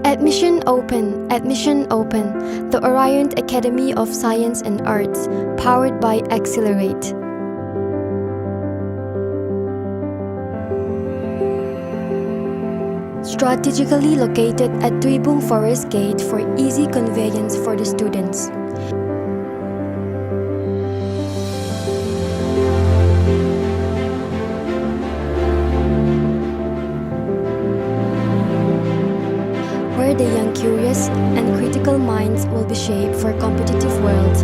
Admission open, admission open. The Orion Academy of Science and Arts, powered by Accelerate. Strategically located at Tuibong Forest Gate for easy conveyance for the students. Where the young curious and critical minds will be shaped for competitive world.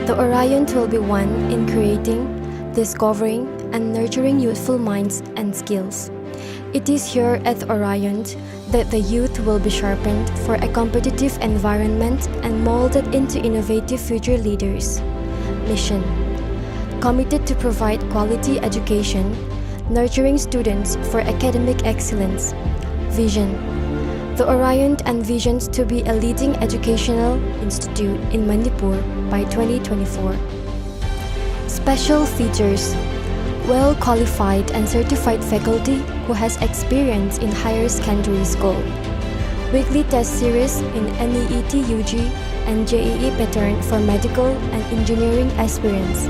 The Orion will be one in creating, discovering, and nurturing youthful minds and skills. It is here at Orion that the youth will be sharpened for a competitive environment and molded into innovative future leaders. Mission: committed to provide quality education, nurturing students for academic excellence. Vision: the Orion envisions to be a leading educational institute in Manipur by 2024. Special features: well-qualified and certified faculty who has experience in higher secondary school. Weekly test series in NEET-UG and JEE pattern for medical and engineering aspirants.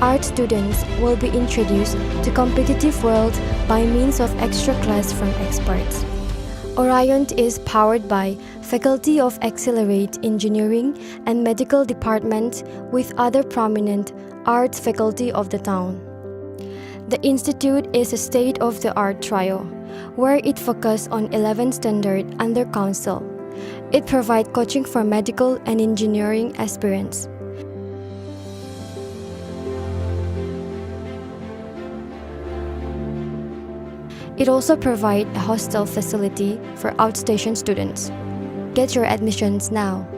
Art students will be introduced to competitive world by means of extra class from experts. Orion is powered by Faculty of Accelerate Engineering and Medical Department with other prominent arts faculty of the town. The institute is a state-of-the-art trio, where it focuses on 11 standard under council. It provides coaching for medical and engineering aspirants. It also provides a hostel facility for outstation students. Get your admissions now.